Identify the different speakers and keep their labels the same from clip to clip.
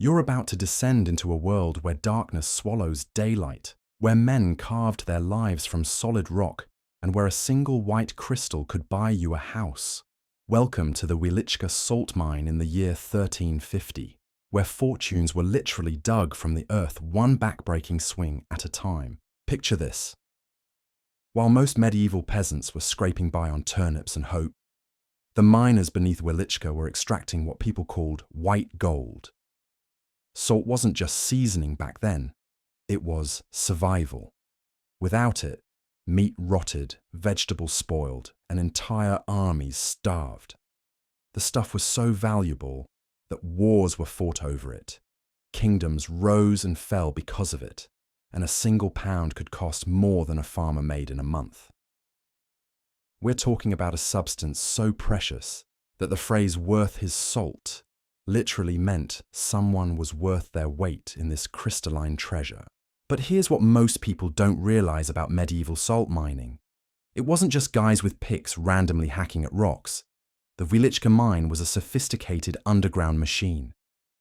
Speaker 1: You're about to descend into a world where darkness swallows daylight, where men carved their lives from solid rock, and where a single white crystal could buy you a house. Welcome to the Wieliczka Salt Mine in the year 1350, where fortunes were literally dug from the earth one backbreaking swing at a time. Picture this. While most medieval peasants were scraping by on turnips and hope, the miners beneath Wieliczka were extracting what people called white gold. Salt wasn't just seasoning back then, it was survival. Without it, meat rotted, vegetables spoiled, and entire armies starved. The stuff was so valuable that wars were fought over it. Kingdoms rose and fell because of it, and a single pound could cost more than a farmer made in a month. We're talking about a substance so precious that the phrase "worth his salt" literally meant someone was worth their weight in this crystalline treasure. But here's what most people don't realize about medieval salt mining. It wasn't just guys with picks randomly hacking at rocks. The Wieliczka mine was a sophisticated underground machine,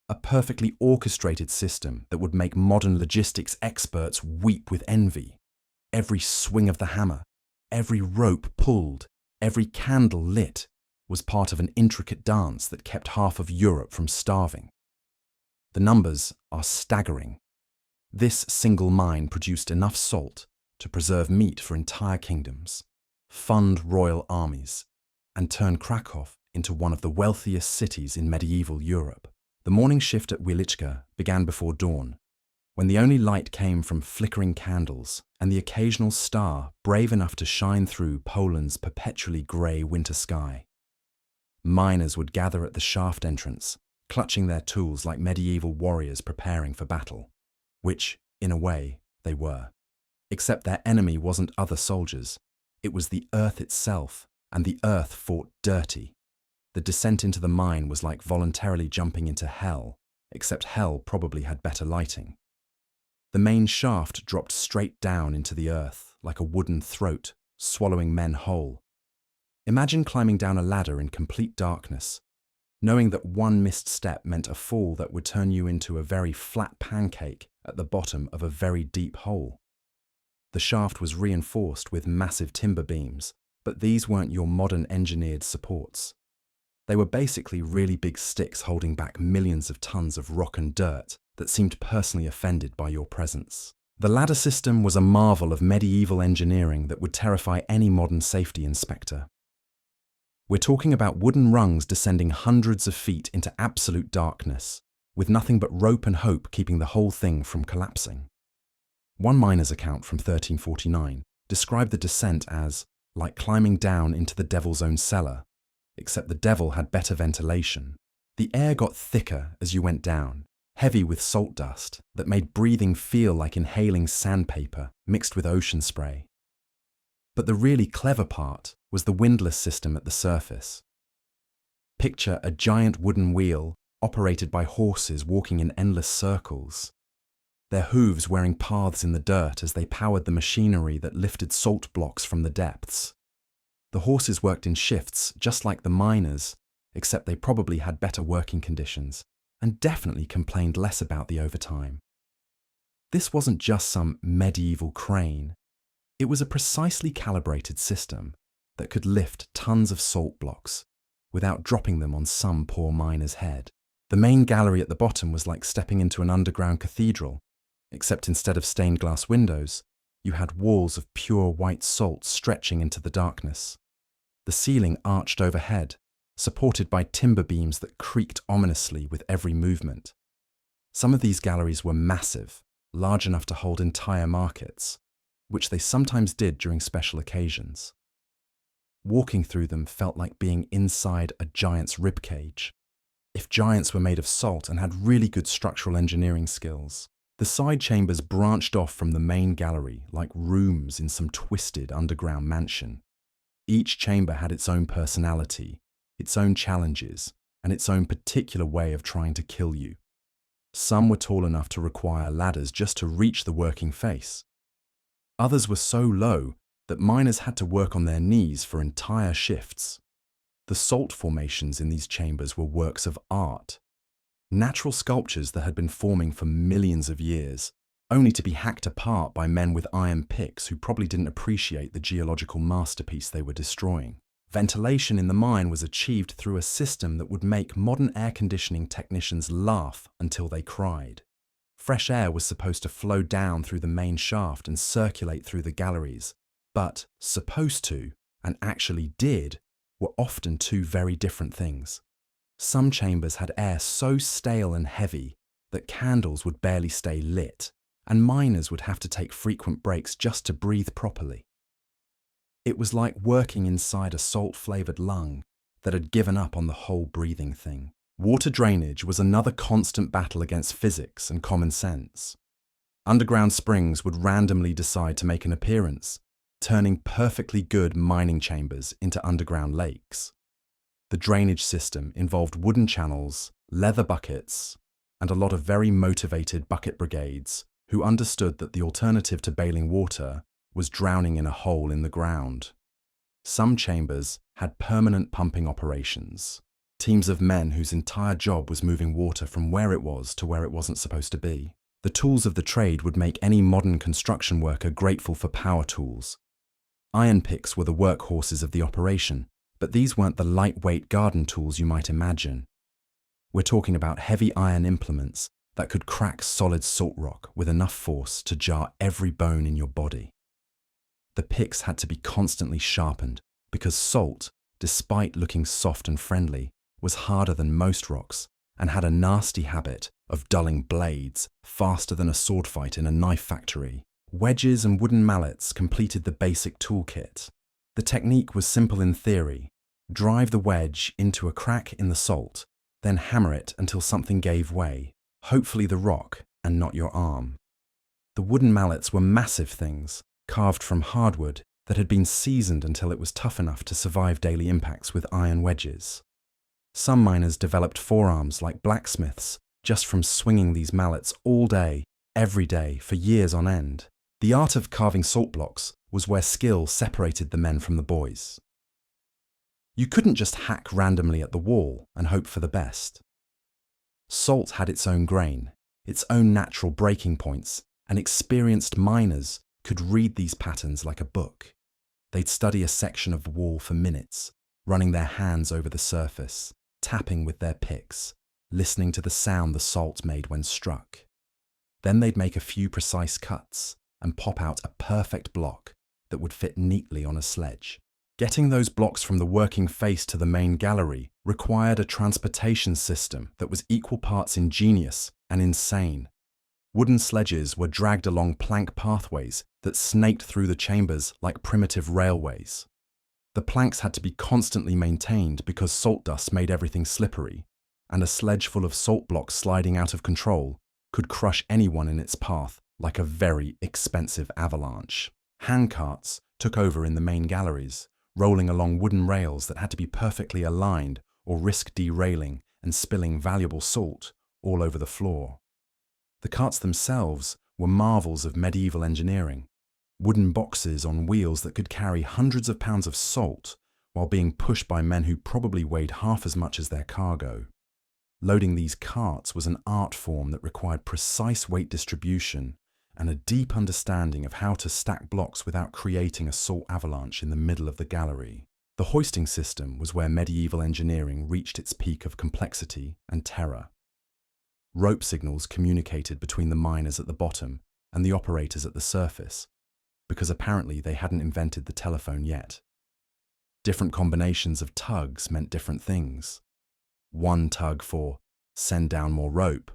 Speaker 1: a perfectly orchestrated system that would make modern logistics experts weep with envy. Every swing of the hammer, every rope pulled, every candle lit was part of an intricate dance that kept half of Europe from starving. The numbers are staggering. This single mine produced enough salt to preserve meat for entire kingdoms, fund royal armies, and turn Krakow into one of the wealthiest cities in medieval Europe. The morning shift at Wieliczka began before dawn, when the only light came from flickering candles and the occasional star brave enough to shine through Poland's perpetually grey winter sky. Miners would gather at the shaft entrance, clutching their tools like medieval warriors preparing for battle, which, in a way, they were. Except their enemy wasn't other soldiers, it was the earth itself, and the earth fought dirty. The descent into the mine was like voluntarily jumping into hell, except hell probably had better lighting. The main shaft dropped straight down into the earth, like a wooden throat, swallowing men whole. Imagine climbing down a ladder in complete darkness, knowing that one missed step meant a fall that would turn you into a very flat pancake at the bottom of a very deep hole. The shaft was reinforced with massive timber beams, but these weren't your modern engineered supports. They were basically really big sticks holding back millions of tons of rock and dirt that seemed personally offended by your presence. The ladder system was a marvel of medieval engineering that would terrify any modern safety inspector. We're talking about wooden rungs descending hundreds of feet into absolute darkness, with nothing but rope and hope keeping the whole thing from collapsing. One miner's account from 1349 described the descent as like climbing down into the devil's own cellar, except the devil had better ventilation. The air got thicker as you went down, heavy with salt dust that made breathing feel like inhaling sandpaper mixed with ocean spray. But the really clever part was the windlass system at the surface. Picture a giant wooden wheel operated by horses walking in endless circles, their hooves wearing paths in the dirt as they powered the machinery that lifted salt blocks from the depths. The horses worked in shifts just like the miners, except they probably had better working conditions and definitely complained less about the overtime. This wasn't just some medieval crane. It was a precisely calibrated system that could lift tons of salt blocks without dropping them on some poor miner's head. The main gallery at the bottom was like stepping into an underground cathedral, except instead of stained glass windows, you had walls of pure white salt stretching into the darkness. The ceiling arched overhead, supported by timber beams that creaked ominously with every movement. Some of these galleries were massive, large enough to hold entire markets, which they sometimes did during special occasions. Walking through them felt like being inside a giant's ribcage. If giants were made of salt and had really good structural engineering skills, the side chambers branched off from the main gallery like rooms in some twisted underground mansion. Each chamber had its own personality, its own challenges, and its own particular way of trying to kill you. Some were tall enough to require ladders just to reach the working face. Others were so low that miners had to work on their knees for entire shifts. The salt formations in these chambers were works of art. Natural sculptures that had been forming for millions of years, only to be hacked apart by men with iron picks who probably didn't appreciate the geological masterpiece they were destroying. Ventilation in the mine was achieved through a system that would make modern air conditioning technicians laugh until they cried. Fresh air was supposed to flow down through the main shaft and circulate through the galleries, but supposed to, and actually did, were often two very different things. Some chambers had air so stale and heavy that candles would barely stay lit, and miners would have to take frequent breaks just to breathe properly. It was like working inside a salt-flavoured lung that had given up on the whole breathing thing. Water drainage was another constant battle against physics and common sense. Underground springs would randomly decide to make an appearance, turning perfectly good mining chambers into underground lakes. The drainage system involved wooden channels, leather buckets, and a lot of very motivated bucket brigades who understood that the alternative to bailing water was drowning in a hole in the ground. Some chambers had permanent pumping operations, teams of men whose entire job was moving water from where it was to where it wasn't supposed to be. The tools of the trade would make any modern construction worker grateful for power tools. Iron picks were the workhorses of the operation, but these weren't the lightweight garden tools you might imagine. We're talking about heavy iron implements that could crack solid salt rock with enough force to jar every bone in your body. The picks had to be constantly sharpened because salt, despite looking soft and friendly, was harder than most rocks and had a nasty habit of dulling blades faster than a sword fight in a knife factory. Wedges and wooden mallets completed the basic toolkit. The technique was simple in theory. Drive the wedge into a crack in the salt, then hammer it until something gave way, hopefully the rock and not your arm. The wooden mallets were massive things, carved from hardwood that had been seasoned until it was tough enough to survive daily impacts with iron wedges. Some miners developed forearms like blacksmiths just from swinging these mallets all day, every day, for years on end. The art of carving salt blocks was where skill separated the men from the boys. You couldn't just hack randomly at the wall and hope for the best. Salt had its own grain, its own natural breaking points, and experienced miners could read these patterns like a book. They'd study a section of wall for minutes, running their hands over the surface, tapping with their picks, listening to the sound the salt made when struck. Then they'd make a few precise cuts and pop out a perfect block that would fit neatly on a sledge. Getting those blocks from the working face to the main gallery required a transportation system that was equal parts ingenious and insane. Wooden sledges were dragged along plank pathways that snaked through the chambers like primitive railways. The planks had to be constantly maintained because salt dust made everything slippery, and a sledge full of salt blocks sliding out of control could crush anyone in its path like a very expensive avalanche. Handcarts took over in the main galleries, rolling along wooden rails that had to be perfectly aligned or risk derailing and spilling valuable salt all over the floor. The carts themselves were marvels of medieval engineering, wooden boxes on wheels that could carry hundreds of pounds of salt while being pushed by men who probably weighed half as much as their cargo. Loading these carts was an art form that required precise weight distribution and a deep understanding of how to stack blocks without creating a salt avalanche in the middle of the gallery. The hoisting system was where medieval engineering reached its peak of complexity and terror. Rope signals communicated between the miners at the bottom and the operators at the surface, because apparently they hadn't invented the telephone yet. Different combinations of tugs meant different things. One tug for send down more rope,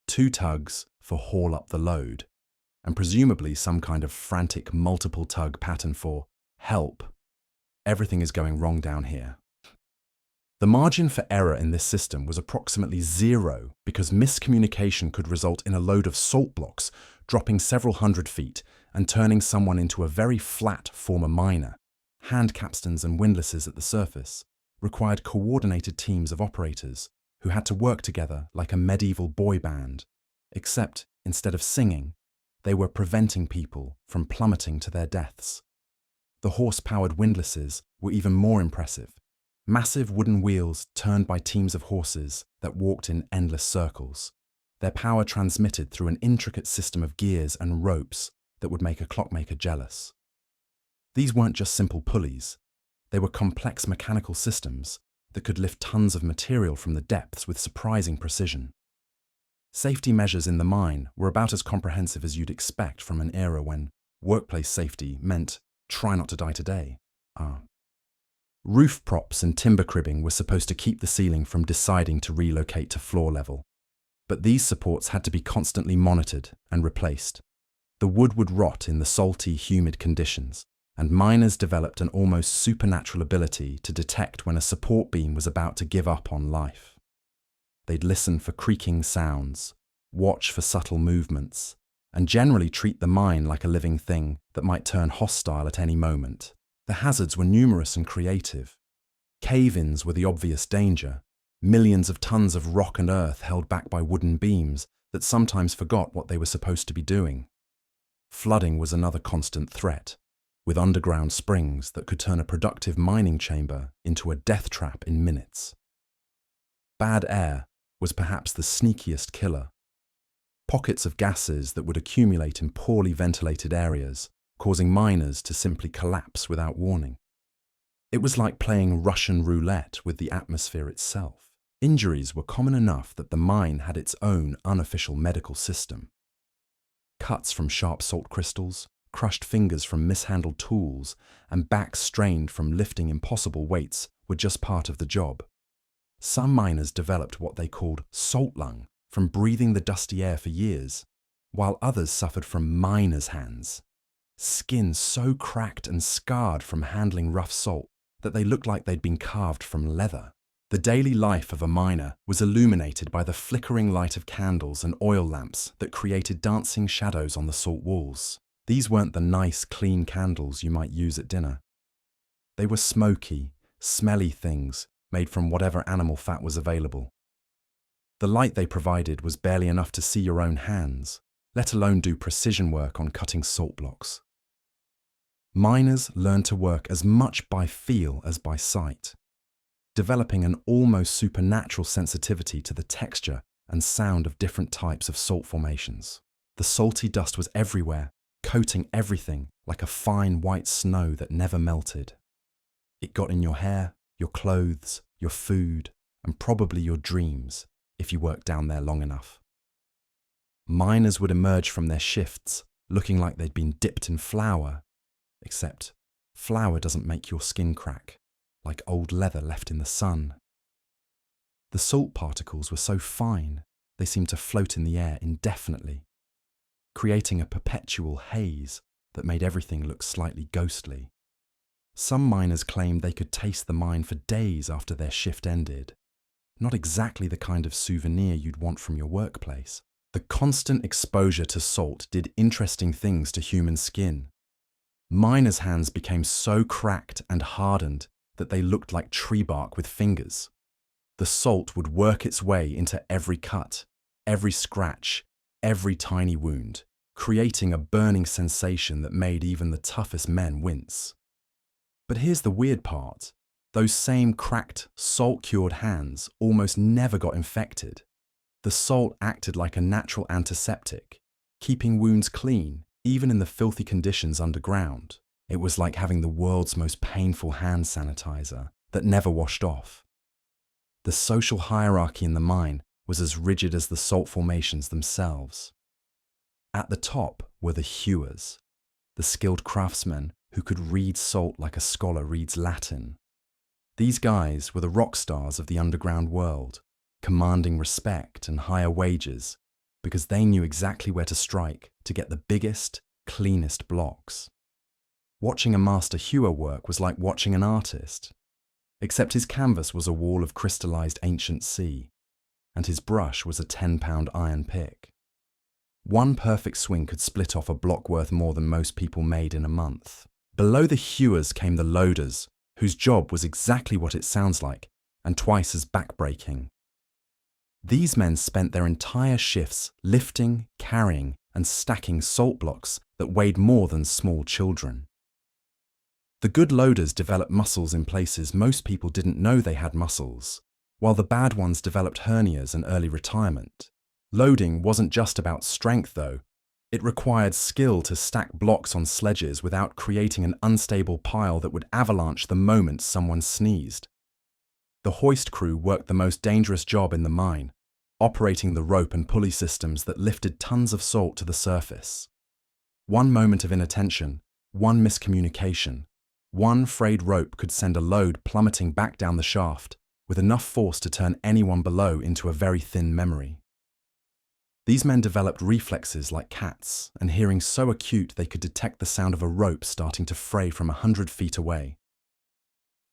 Speaker 1: two tugs for haul up the load, and presumably some kind of frantic multiple tug pattern for help. Everything is going wrong down here. The margin for error in this system was approximately zero because miscommunication could result in a load of salt blocks dropping several hundred feet and turning someone into a very flat former miner. Hand capstans and windlasses at the surface required coordinated teams of operators who had to work together like a medieval boy band, except instead of singing, they were preventing people from plummeting to their deaths. The horse-powered windlasses were even more impressive, Massive wooden wheels turned by teams of horses that walked in endless circles, their power transmitted through an intricate system of gears and ropes that would make a clockmaker jealous. These weren't just simple pulleys. They were complex mechanical systems that could lift tons of material from the depths with surprising precision. Safety measures in the mine were about as comprehensive as you'd expect from an era when workplace safety meant try not to die today. Roof props and timber cribbing were supposed to keep the ceiling from deciding to relocate to floor level. But these supports had to be constantly monitored and replaced. The wood would rot in the salty, humid conditions, and miners developed an almost supernatural ability to detect when a support beam was about to give up on life. They'd listen for creaking sounds, watch for subtle movements, and generally treat the mine like a living thing that might turn hostile at any moment. The hazards were numerous and creative. Cave-ins were the obvious danger, millions of tons of rock and earth held back by wooden beams that sometimes forgot what they were supposed to be doing. Flooding was another constant threat, with underground springs that could turn a productive mining chamber into a death trap in minutes. Bad air was perhaps the sneakiest killer. Pockets of gases that would accumulate in poorly ventilated areas, causing miners to simply collapse without warning. It was like playing Russian roulette with the atmosphere itself. Injuries were common enough that the mine had its own unofficial medical system. Cuts from sharp salt crystals, crushed fingers from mishandled tools, and backs strained from lifting impossible weights were just part of the job. Some miners developed what they called salt lung from breathing the dusty air for years, while others suffered from miner's hands. Skin so cracked and scarred from handling rough salt that they looked like they'd been carved from leather. The daily life of a miner was illuminated by the flickering light of candles and oil lamps that created dancing shadows on the salt walls. These weren't the nice, clean candles you might use at dinner. They were smoky, smelly things made from whatever animal fat was available. The light they provided was barely enough to see your own hands, let alone do precision work on cutting salt blocks. Miners learned to work as much by feel as by sight, developing an almost supernatural sensitivity to the texture and sound of different types of salt formations. The salty dust was everywhere, coating everything like a fine white snow that never melted. It got in your hair, your clothes, your food, and probably your dreams if you worked down there long enough. Miners would emerge from their shifts looking like they'd been dipped in flour, except flour doesn't make your skin crack, like old leather left in the sun. The salt particles were so fine, they seemed to float in the air indefinitely, creating a perpetual haze that made everything look slightly ghostly. Some miners claimed they could taste the mine for days after their shift ended. Not exactly the kind of souvenir you'd want from your workplace. The constant exposure to salt did interesting things to human skin. Miners' hands became so cracked and hardened that they looked like tree bark with fingers. The salt would work its way into every cut, every scratch, every tiny wound, creating a burning sensation that made even the toughest men wince. But here's the weird part. Those same cracked, salt-cured hands almost never got infected. The salt acted like a natural antiseptic, keeping wounds clean, even in the filthy conditions underground. It was like having the world's most painful hand sanitizer that never washed off. The social hierarchy in the mine was as rigid as the salt formations themselves. At the top were the hewers, the skilled craftsmen who could read salt like a scholar reads Latin. These guys were the rock stars of the underground world, commanding respect and higher wages because they knew exactly where to strike to get the biggest, cleanest blocks. Watching a master hewer work was like watching an artist, except his canvas was a wall of crystallized ancient sea, and his brush was a 10-pound iron pick. One perfect swing could split off a block worth more than most people made in a month. Below the hewers came the loaders, whose job was exactly what it sounds like, and twice as backbreaking. These men spent their entire shifts lifting, carrying, and stacking salt blocks that weighed more than small children. The good loaders developed muscles in places most people didn't know they had muscles, while the bad ones developed hernias and early retirement. Loading wasn't just about strength, though. It required skill to stack blocks on sledges without creating an unstable pile that would avalanche the moment someone sneezed. The hoist crew worked the most dangerous job in the mine, operating the rope and pulley systems that lifted tons of salt to the surface. One moment of inattention, one miscommunication, one frayed rope could send a load plummeting back down the shaft, with enough force to turn anyone below into a very thin memory. These men developed reflexes like cats, and hearing so acute they could detect the sound of a rope starting to fray from 100 feet away.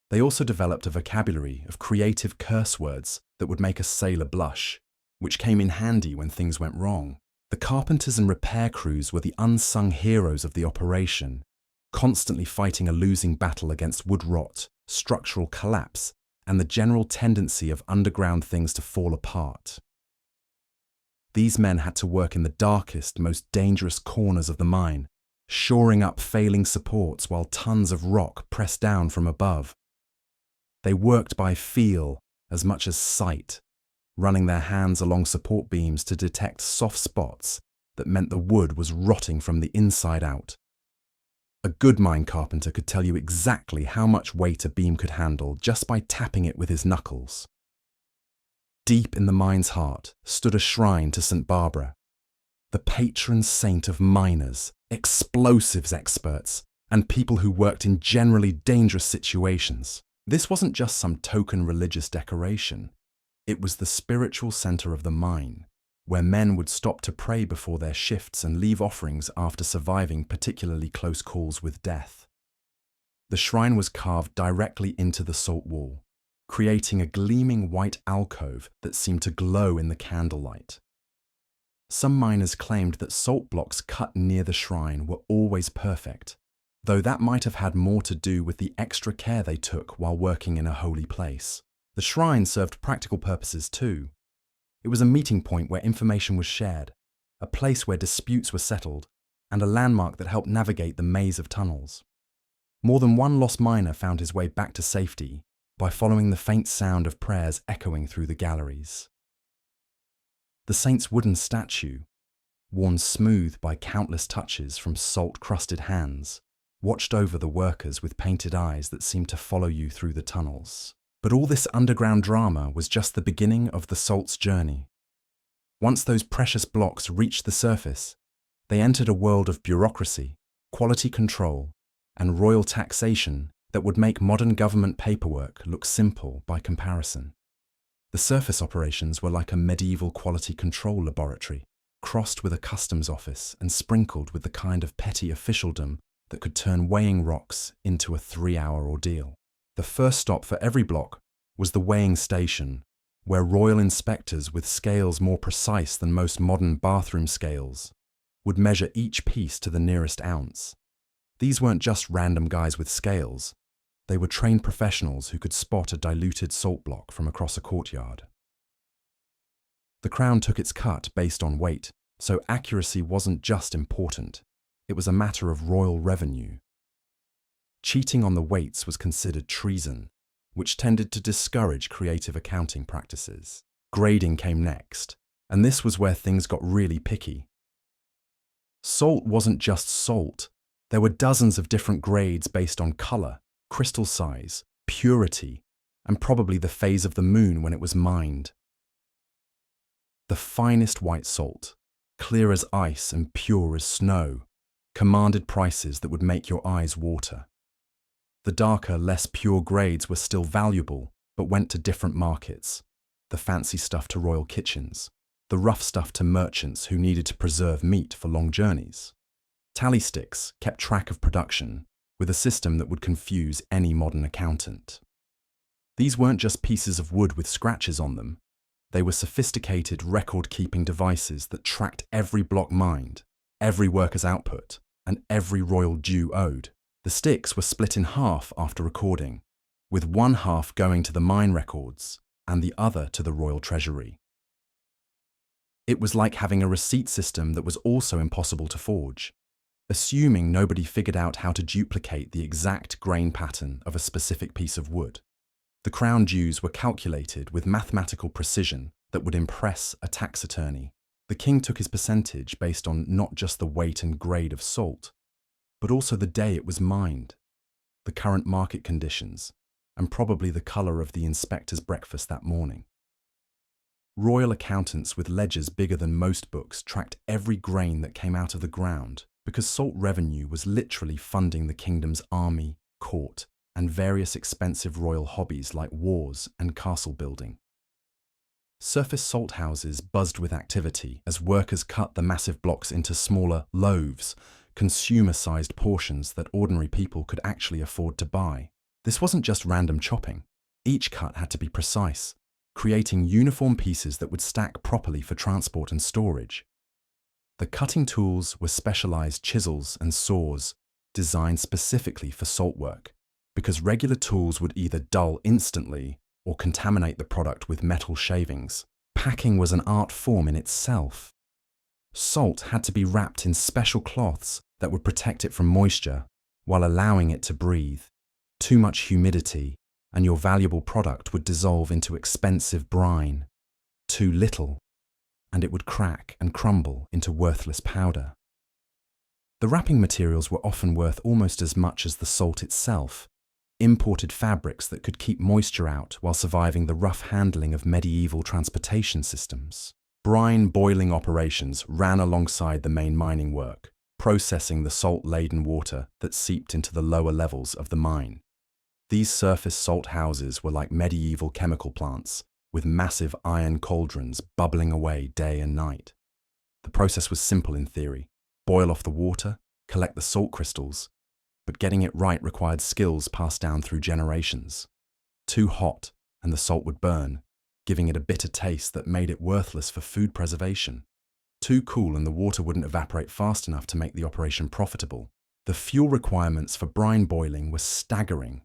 Speaker 1: They also developed a vocabulary of creative curse words that would make a sailor blush, which came in handy when things went wrong. The carpenters and repair crews were the unsung heroes of the operation, constantly fighting a losing battle against wood rot, structural collapse, and the general tendency of underground things to fall apart. These men had to work in the darkest, most dangerous corners of the mine, shoring up failing supports while tons of rock pressed down from above. They worked by feel as much as sight, running their hands along support beams to detect soft spots that meant the wood was rotting from the inside out. A good mine carpenter could tell you exactly how much weight a beam could handle just by tapping it with his knuckles. Deep in the mine's heart stood a shrine to St. Barbara, the patron saint of miners, explosives experts, and people who worked in generally dangerous situations. This wasn't just some token religious decoration. It was the spiritual center of the mine, where men would stop to pray before their shifts and leave offerings after surviving particularly close calls with death. The shrine was carved directly into the salt wall, creating a gleaming white alcove that seemed to glow in the candlelight. Some miners claimed that salt blocks cut near the shrine were always perfect, though that might have had more to do with the extra care they took while working in a holy place. The shrine served practical purposes too. It was a meeting point where information was shared, a place where disputes were settled, and a landmark that helped navigate the maze of tunnels. More than one lost miner found his way back to safety by following the faint sound of prayers echoing through the galleries. The saint's wooden statue, worn smooth by countless touches from salt-crusted hands, watched over the workers with painted eyes that seemed to follow you through the tunnels. But all this underground drama was just the beginning of the salt's journey. Once those precious blocks reached the surface, they entered a world of bureaucracy, quality control, and royal taxation that would make modern government paperwork look simple by comparison. The surface operations were like a medieval quality control laboratory, crossed with a customs office and sprinkled with the kind of petty officialdom that could turn weighing rocks into a 3-hour ordeal. The first stop for every block was the weighing station, where royal inspectors with scales more precise than most modern bathroom scales would measure each piece to the nearest ounce. These weren't just random guys with scales. They were trained professionals who could spot a diluted salt block from across a courtyard. The crown took its cut based on weight, so accuracy wasn't just important. It was a matter of royal revenue. Cheating on the weights was considered treason, which tended to discourage creative accounting practices. Grading came next, and this was where things got really picky. Salt wasn't just salt. There were dozens of different grades based on color, crystal size, purity, and probably the phase of the moon when it was mined. The finest white salt, clear as ice and pure as snow, commanded prices that would make your eyes water. The darker, less pure grades were still valuable, but went to different markets. The fancy stuff to royal kitchens, the rough stuff to merchants who needed to preserve meat for long journeys. Tally sticks kept track of production, with a system that would confuse any modern accountant. These weren't just pieces of wood with scratches on them. They were sophisticated record-keeping devices that tracked every block mined, every worker's output, and every royal due owed. The sticks were split in half after recording, with one half going to the mine records and the other to the royal treasury. It was like having a receipt system that was also impossible to forge. assuming nobody figured out how to duplicate the exact grain pattern of a specific piece of wood. The crown dues were calculated with mathematical precision that would impress a tax attorney. The king took his percentage based on not just the weight and grade of salt, but also the day it was mined, the current market conditions, and probably the colour of the inspector's breakfast that morning. Royal accountants with ledgers bigger than most books tracked every grain that came out of the ground because salt revenue was literally funding the kingdom's army, court, and various expensive royal hobbies like wars and castle building. Surface salt houses buzzed with activity as workers cut the massive blocks into smaller loaves, consumer-sized portions that ordinary people could actually afford to buy. This wasn't just random chopping. Each cut had to be precise, creating uniform pieces that would stack properly for transport and storage. The cutting tools were specialized chisels and saws designed specifically for salt work, because regular tools would either dull instantly or contaminate the product with metal shavings. Packing was an art form in itself. Salt had to be wrapped in special cloths that would protect it from moisture while allowing it to breathe. Too much humidity, and your valuable product would dissolve into expensive brine. Too little, and it would crack and crumble into worthless powder. The wrapping materials were often worth almost as much as the salt itself, imported fabrics that could keep moisture out while surviving the rough handling of medieval transportation systems. Brine boiling operations ran alongside the main mining work, processing the salt-laden water that seeped into the lower levels of the mine. These surface salt houses were like medieval chemical plants, with massive iron cauldrons bubbling away day and night. The process was simple in theory. Boil off the water, collect the salt crystals, but getting it right required skills passed down through generations. Too hot, and the salt would burn, giving it a bitter taste that made it worthless for food preservation. Too cool, and the water wouldn't evaporate fast enough to make the operation profitable. The fuel requirements for brine boiling were staggering.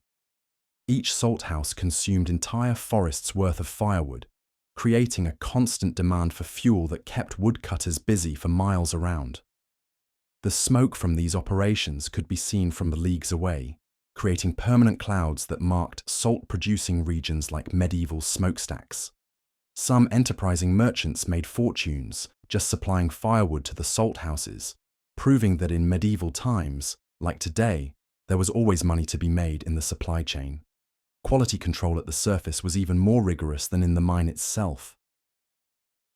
Speaker 1: Each salt house consumed entire forests' worth of firewood, creating a constant demand for fuel that kept woodcutters busy for miles around. The smoke from these operations could be seen from the leagues away, creating permanent clouds that marked salt-producing regions like medieval smokestacks. Some enterprising merchants made fortunes just supplying firewood to the salt houses, proving that in medieval times, like today, there was always money to be made in the supply chain. Quality control at the surface was even more rigorous than in the mine itself.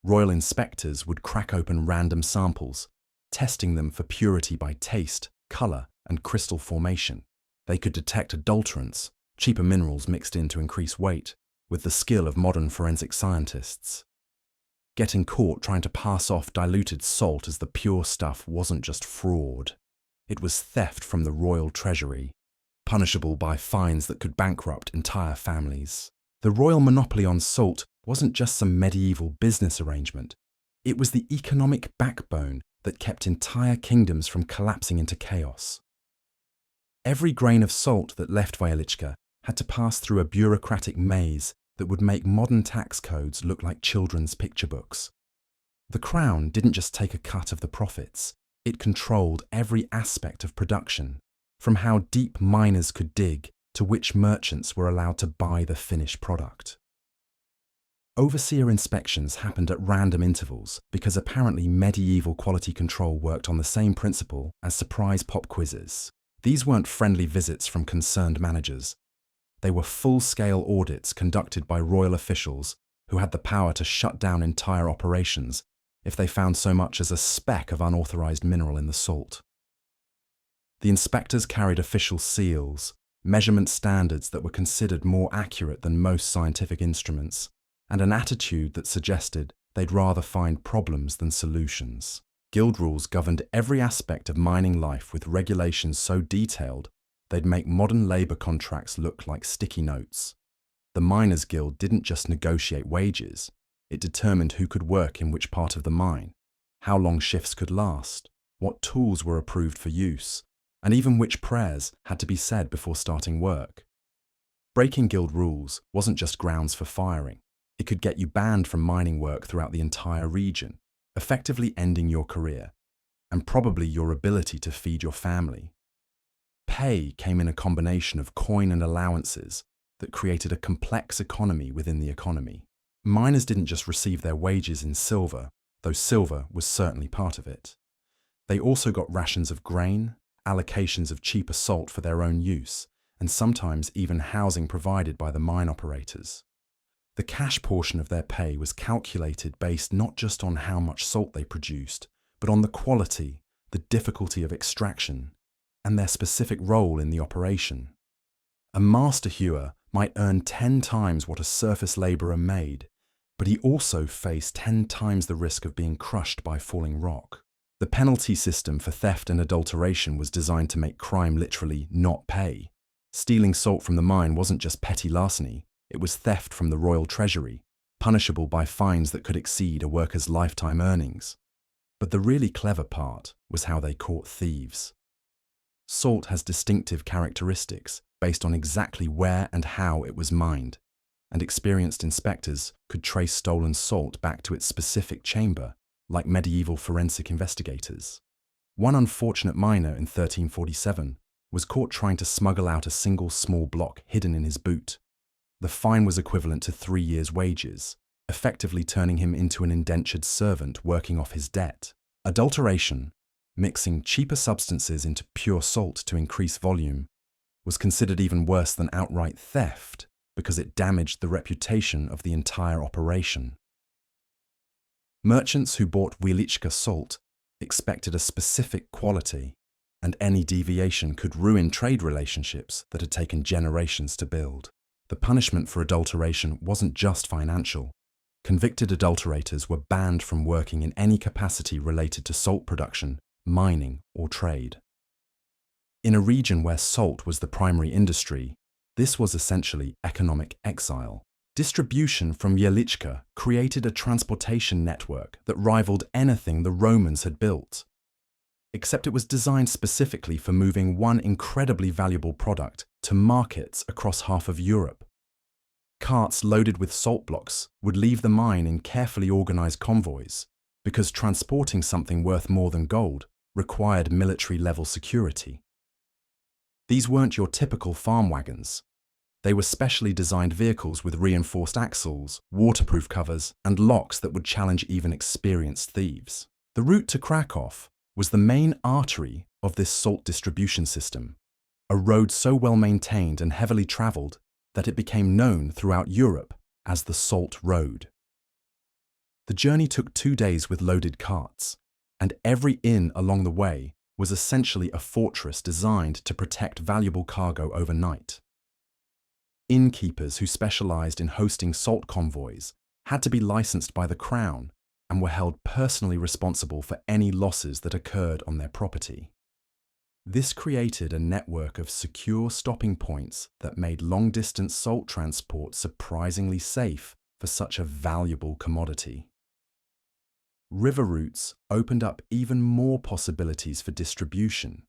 Speaker 1: Royal inspectors would crack open random samples, testing them for purity by taste, color, and crystal formation. They could detect adulterants, cheaper minerals mixed in to increase weight, with the skill of modern forensic scientists. Getting caught trying to pass off diluted salt as the pure stuff wasn't just fraud. It was theft from the royal treasury, punishable by fines that could bankrupt entire families. The royal monopoly on salt wasn't just some medieval business arrangement. It was the economic backbone that kept entire kingdoms from collapsing into chaos. Every grain of salt that left Wieliczka had to pass through a bureaucratic maze that would make modern tax codes look like children's picture books. The crown didn't just take a cut of the profits, it controlled every aspect of production, from how deep miners could dig to which merchants were allowed to buy the finished product. Overseer inspections happened at random intervals because apparently medieval quality control worked on the same principle as surprise pop quizzes. These weren't friendly visits from concerned managers. They were full-scale audits conducted by royal officials who had the power to shut down entire operations if they found so much as a speck of unauthorized mineral in the salt. The inspectors carried official seals, measurement standards that were considered more accurate than most scientific instruments, and an attitude that suggested they'd rather find problems than solutions. Guild rules governed every aspect of mining life with regulations so detailed they'd make modern labour contracts look like sticky notes. The Miners' Guild didn't just negotiate wages, it determined who could work in which part of the mine, how long shifts could last, what tools were approved for use, and even which prayers had to be said before starting work. Breaking guild rules wasn't just grounds for firing. It could get you banned from mining work throughout the entire region, effectively ending your career. and probably your ability to feed your family. Pay came in a combination of coin and allowances that created a complex economy within the economy. Miners didn't just receive their wages in silver, though silver was certainly part of it. They also got rations of grain, allocations of cheaper salt for their own use, and sometimes even housing provided by the mine operators. The cash portion of their pay was calculated based not just on how much salt they produced, but on the quality, the difficulty of extraction, and their specific role in the operation. A master hewer might earn 10 times what a surface labourer made, but he also faced 10 times the risk of being crushed by falling rock. The penalty system for theft and adulteration was designed to make crime literally not pay. Stealing salt from the mine wasn't just petty larceny, it was theft from the royal treasury, punishable by fines that could exceed a worker's lifetime earnings. But the really clever part was how they caught thieves. Salt has distinctive characteristics based on exactly where and how it was mined, and experienced inspectors could trace stolen salt back to its specific chamber, like medieval forensic investigators. One unfortunate miner in 1347 was caught trying to smuggle out a single small block hidden in his boot. The fine was equivalent to 3 years' wages, effectively turning him into an indentured servant working off his debt. Adulteration, mixing cheaper substances into pure salt to increase volume, was considered even worse than outright theft because it damaged the reputation of the entire operation. Merchants who bought Wieliczka salt expected a specific quality, and any deviation could ruin trade relationships that had taken generations to build. The punishment for adulteration wasn't just financial. Convicted adulterators were banned from working in any capacity related to salt production, mining, or trade. In a region where salt was the primary industry, this was essentially economic exile. Distribution from Wieliczka created a transportation network that rivaled anything the Romans had built. Except it was designed specifically for moving one incredibly valuable product to markets across half of Europe. Carts loaded with salt blocks would leave the mine in carefully organized convoys, because transporting something worth more than gold required military-level security. These weren't your typical farm wagons. They were specially designed vehicles with reinforced axles, waterproof covers, and locks that would challenge even experienced thieves. The route to Krakow was the main artery of this salt distribution system, a road so well maintained and heavily travelled that it became known throughout Europe as the Salt Road. The journey took 2 days with loaded carts, and every inn along the way was essentially a fortress designed to protect valuable cargo overnight. Innkeepers who specialized in hosting salt convoys had to be licensed by the crown and were held personally responsible for any losses that occurred on their property. This created a network of secure stopping points that made long-distance salt transport surprisingly safe for such a valuable commodity. River routes opened up even more possibilities for distribution,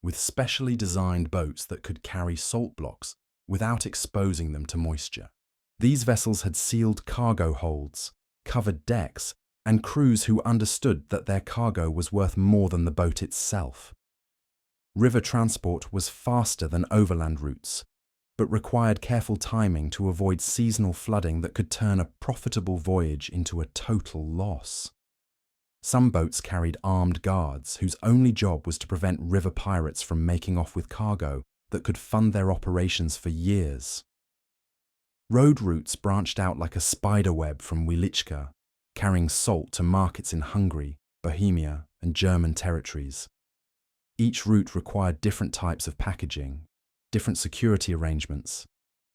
Speaker 1: with specially designed boats that could carry salt blocks without exposing them to moisture. These vessels had sealed cargo holds, covered decks, and crews who understood that their cargo was worth more than the boat itself. River transport was faster than overland routes, but required careful timing to avoid seasonal flooding that could turn a profitable voyage into a total loss. Some boats carried armed guards whose only job was to prevent river pirates from making off with cargo that could fund their operations for years. Road routes branched out like a spider web from Wieliczka, carrying salt to markets in Hungary, Bohemia, and German territories. Each route required different types of packaging, different security arrangements,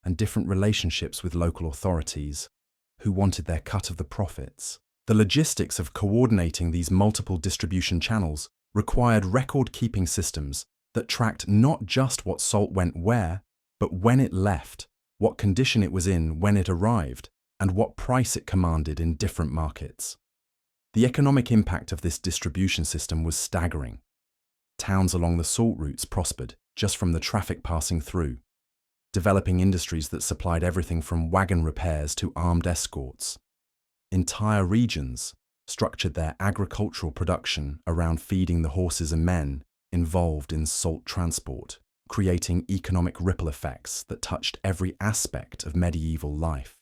Speaker 1: and different relationships with local authorities, who wanted their cut of the profits. The logistics of coordinating these multiple distribution channels required record-keeping systems that tracked not just what salt went where, but when it left, what condition it was in when it arrived, and what price it commanded in different markets. The economic impact of this distribution system was staggering. Towns along the salt routes prospered just from the traffic passing through, developing industries that supplied everything from wagon repairs to armed escorts. Entire regions, structured their agricultural production around feeding the horses and men involved in salt transport, creating economic ripple effects that touched every aspect of medieval life.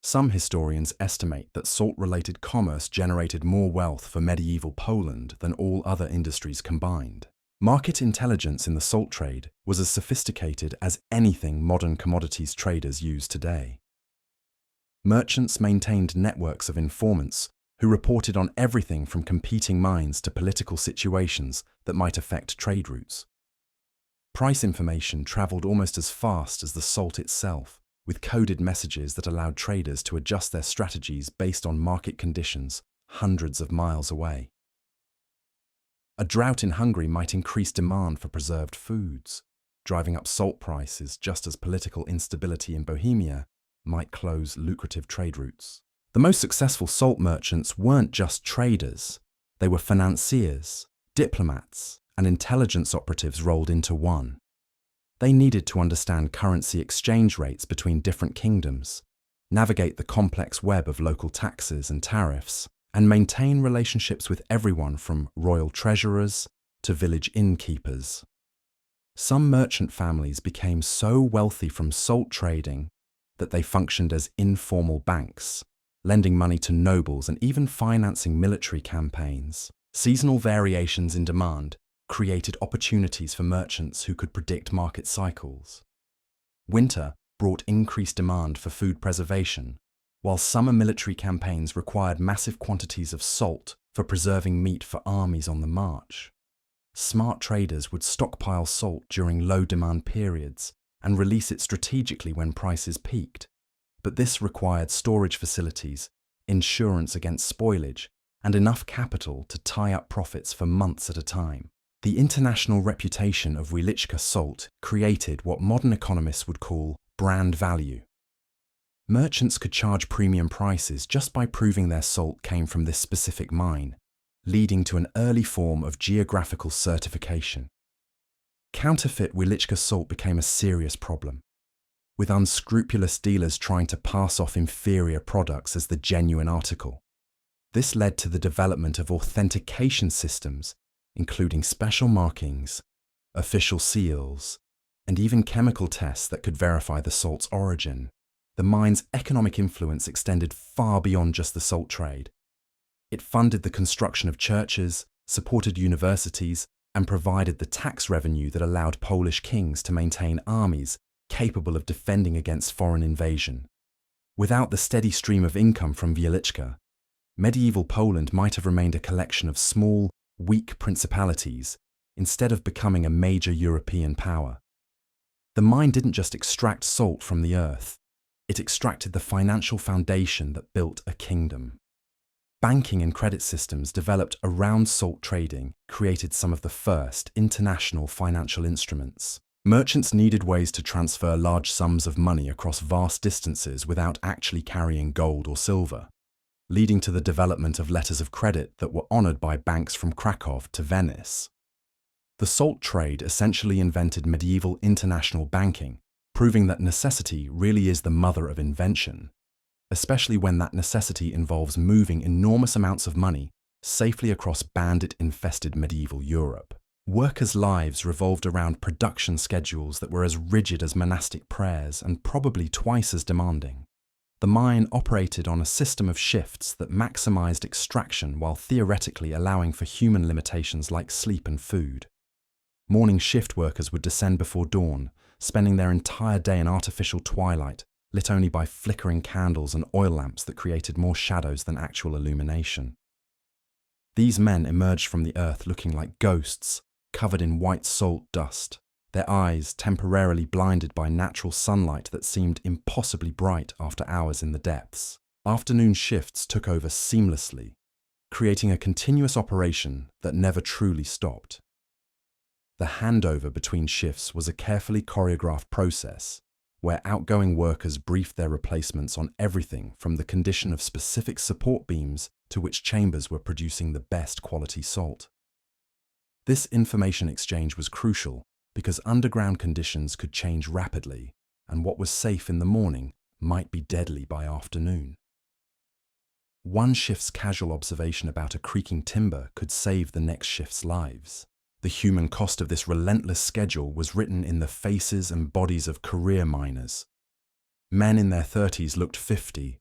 Speaker 1: Some historians estimate that salt-related commerce generated more wealth for medieval Poland than all other industries combined. Market intelligence in the salt trade was as sophisticated as anything modern commodities traders use today. Merchants maintained networks of informants who reported on everything from competing mines to political situations that might affect trade routes. Price information traveled almost as fast as the salt itself, with coded messages that allowed traders to adjust their strategies based on market conditions hundreds of miles away. A drought in Hungary might increase demand for preserved foods, driving up salt prices just as political instability in Bohemia might close lucrative trade routes. The most successful salt merchants weren't just traders, they were financiers, diplomats, and intelligence operatives rolled into one. They needed to understand currency exchange rates between different kingdoms, navigate the complex web of local taxes and tariffs, and maintain relationships with everyone from royal treasurers to village innkeepers. Some merchant families became so wealthy from salt trading that they functioned as informal banks, lending money to nobles and even financing military campaigns. Seasonal variations in demand created opportunities for merchants who could predict market cycles. Winter brought increased demand for food preservation, while summer military campaigns required massive quantities of salt for preserving meat for armies on the march. Smart traders would stockpile salt during low-demand periods and release it strategically when prices peaked, but this required storage facilities, insurance against spoilage, and enough capital to tie up profits for months at a time. The international reputation of Wieliczka salt created what modern economists would call brand value. Merchants could charge premium prices just by proving their salt came from this specific mine, leading to an early form of geographical certification. Counterfeit Wieliczka salt became a serious problem, with unscrupulous dealers trying to pass off inferior products as the genuine article. This led to the development of authentication systems, including special markings, official seals, and even chemical tests that could verify the salt's origin. The mine's economic influence extended far beyond just the salt trade. It funded the construction of churches, supported universities, and provided the tax revenue that allowed Polish kings to maintain armies capable of defending against foreign invasion. Without the steady stream of income from Wieliczka, medieval Poland might have remained a collection of small, weak principalities instead of becoming a major European power. The mine didn't just extract salt from the earth, it extracted the financial foundation that built a kingdom. Banking and credit systems developed around salt trading created some of the first international financial instruments. Merchants needed ways to transfer large sums of money across vast distances without actually carrying gold or silver, leading to the development of letters of credit that were honoured by banks from Krakow to Venice. The salt trade essentially invented medieval international banking, proving that necessity really is the mother of invention, especially when that necessity involves moving enormous amounts of money safely across bandit-infested medieval Europe. Workers' lives revolved around production schedules that were as rigid as monastic prayers and probably twice as demanding. The mine operated on a system of shifts that maximized extraction while theoretically allowing for human limitations like sleep and food. Morning shift workers would descend before dawn, spending their entire day in artificial twilight, lit only by flickering candles and oil lamps that created more shadows than actual illumination. These men emerged from the earth looking like ghosts, covered in white salt dust, their eyes temporarily blinded by natural sunlight that seemed impossibly bright after hours in the depths. Afternoon shifts took over seamlessly, creating a continuous operation that never truly stopped. The handover between shifts was a carefully choreographed process, where outgoing workers briefed their replacements on everything from the condition of specific support beams to which chambers were producing the best quality salt. This information exchange was crucial because underground conditions could change rapidly, and what was safe in the morning might be deadly by afternoon. One shift's casual observation about a creaking timber could save the next shift's lives. The human cost of this relentless schedule was written in the faces and bodies of career miners. Men in their 30s looked 50,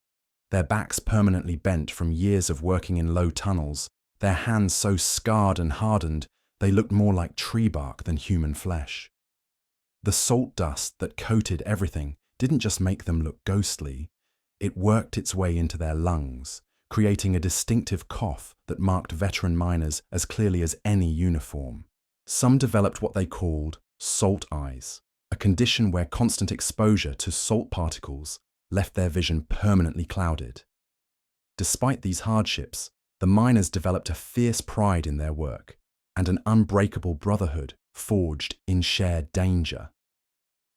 Speaker 1: their backs permanently bent from years of working in low tunnels, their hands so scarred and hardened they looked more like tree bark than human flesh. The salt dust that coated everything didn't just make them look ghostly, it worked its way into their lungs, creating a distinctive cough that marked veteran miners as clearly as any uniform. Some developed what they called salt eyes, a condition where constant exposure to salt particles left their vision permanently clouded. Despite these hardships, the miners developed a fierce pride in their work and an unbreakable brotherhood forged in shared danger.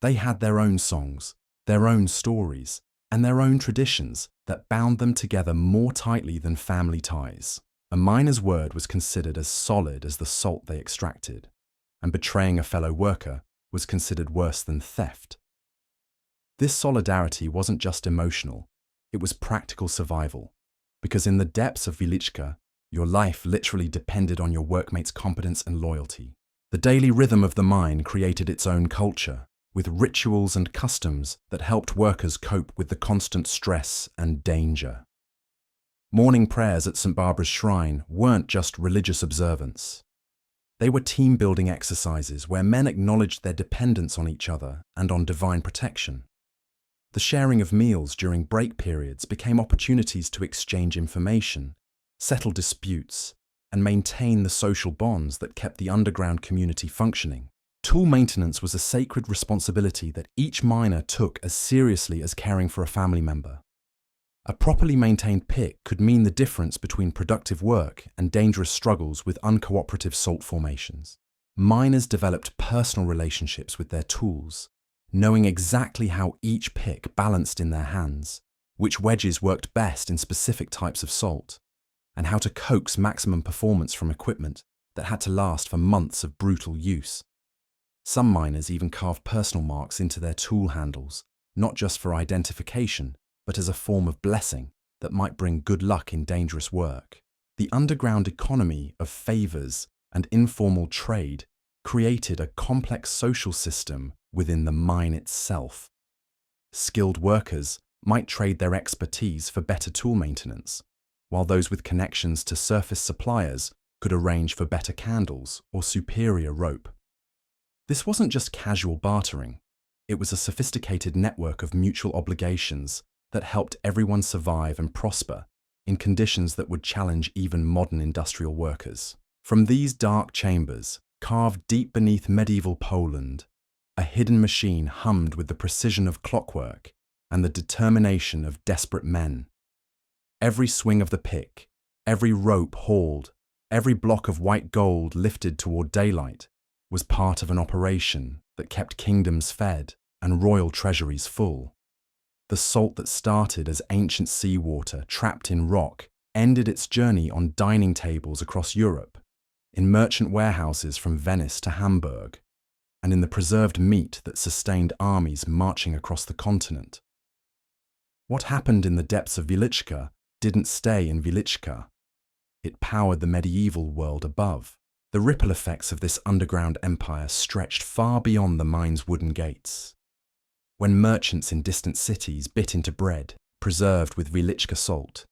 Speaker 1: They had their own songs, their own stories, and their own traditions that bound them together more tightly than family ties. A miner's word was considered as solid as the salt they extracted, and betraying a fellow worker was considered worse than theft. This solidarity wasn't just emotional, it was practical survival, because in the depths of Wieliczka, your life literally depended on your workmates' competence and loyalty. The daily rhythm of the mine created its own culture, with rituals and customs that helped workers cope with the constant stress and danger. Morning prayers at St. Barbara's Shrine weren't just religious observance. They were team-building exercises where men acknowledged their dependence on each other and on divine protection. The sharing of meals during break periods became opportunities to exchange information, settle disputes, and maintain the social bonds that kept the underground community functioning. Tool maintenance was a sacred responsibility that each miner took as seriously as caring for a family member. A properly maintained pick could mean the difference between productive work and dangerous struggles with uncooperative salt formations. Miners developed personal relationships with their tools, knowing exactly how each pick balanced in their hands, which wedges worked best in specific types of salt, and how to coax maximum performance from equipment that had to last for months of brutal use. Some miners even carved personal marks into their tool handles, not just for identification, but as a form of blessing that might bring good luck in dangerous work. The underground economy of favors and informal trade created a complex social system within the mine itself. Skilled workers might trade their expertise for better tool maintenance, while those with connections to surface suppliers could arrange for better candles or superior rope. This wasn't just casual bartering, it was a sophisticated network of mutual obligations that helped everyone survive and prosper in conditions that would challenge even modern industrial workers. From these dark chambers, carved deep beneath medieval Poland, a hidden machine hummed with the precision of clockwork and the determination of desperate men. Every swing of the pick, every rope hauled, every block of white gold lifted toward daylight was part of an operation that kept kingdoms fed and royal treasuries full. The salt that started as ancient seawater trapped in rock ended its journey on dining tables across Europe, in merchant warehouses from Venice to Hamburg, and in the preserved meat that sustained armies marching across the continent. What happened in the depths of Wieliczka didn't stay in Wieliczka. It powered the medieval world above. The ripple effects of this underground empire stretched far beyond the mine's wooden gates. When merchants in distant cities bit into bread, preserved with Wieliczka salt,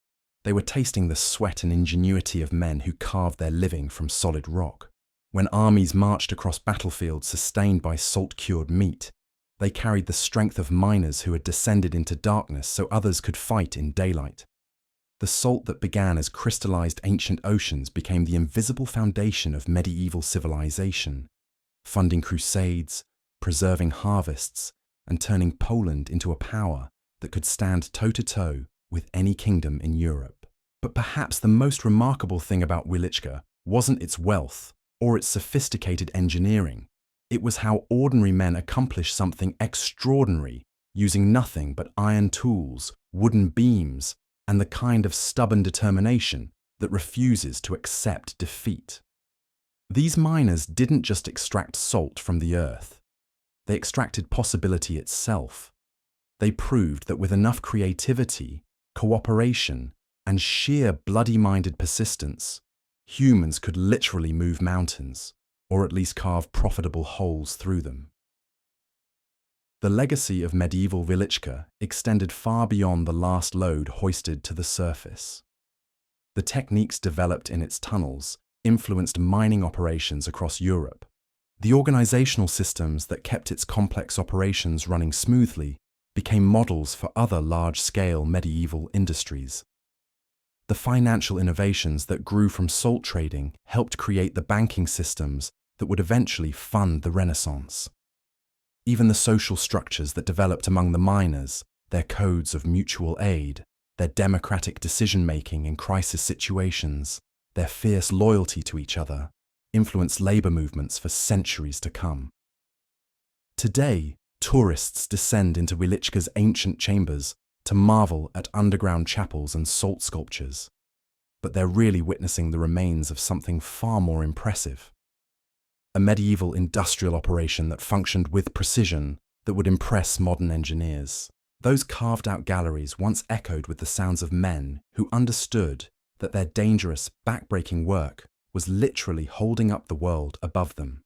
Speaker 1: they were tasting the sweat and ingenuity of men who carved their living from solid rock. When armies marched across battlefields sustained by salt-cured meat, they carried the strength of miners who had descended into darkness so others could fight in daylight. The salt that began as crystallized ancient oceans became the invisible foundation of medieval civilization, funding crusades, preserving harvests, and turning Poland into a power that could stand toe-to-toe with any kingdom in Europe. But perhaps the most remarkable thing about Wieliczka wasn't its wealth or its sophisticated engineering. It was how ordinary men accomplished something extraordinary using nothing but iron tools, wooden beams, and the kind of stubborn determination that refuses to accept defeat. These miners didn't just extract salt from the earth. They extracted possibility itself. They proved that with enough creativity, cooperation, and sheer bloody-minded persistence, humans could literally move mountains, or at least carve profitable holes through them. The legacy of medieval Wieliczka extended far beyond the last load hoisted to the surface. The techniques developed in its tunnels influenced mining operations across Europe. The organizational systems that kept its complex operations running smoothly became models for other large-scale medieval industries. The financial innovations that grew from salt trading helped create the banking systems that would eventually fund the Renaissance. Even the social structures that developed among the miners, their codes of mutual aid, their democratic decision-making in crisis situations, their fierce loyalty to each other, influenced labor movements for centuries to come. Today, tourists descend into Wieliczka's ancient chambers to marvel at underground chapels and salt sculptures, but they're really witnessing the remains of something far more impressive. A medieval industrial operation that functioned with precision that would impress modern engineers. Those carved-out galleries once echoed with the sounds of men who understood that their dangerous, back-breaking work was literally holding up the world above them.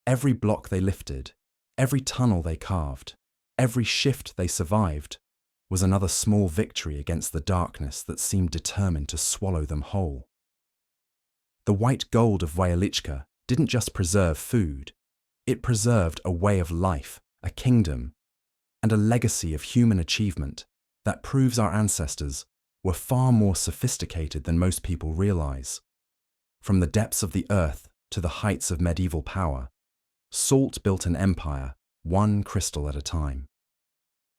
Speaker 1: Every block they lifted, every tunnel they carved, every shift they survived was another small victory against the darkness that seemed determined to swallow them whole. The white gold of Wieliczka didn't just preserve food, it preserved a way of life, a kingdom, and a legacy of human achievement that proves our ancestors were far more sophisticated than most people realize. From the depths of the earth to the heights of medieval power, salt built an empire, one crystal at a time.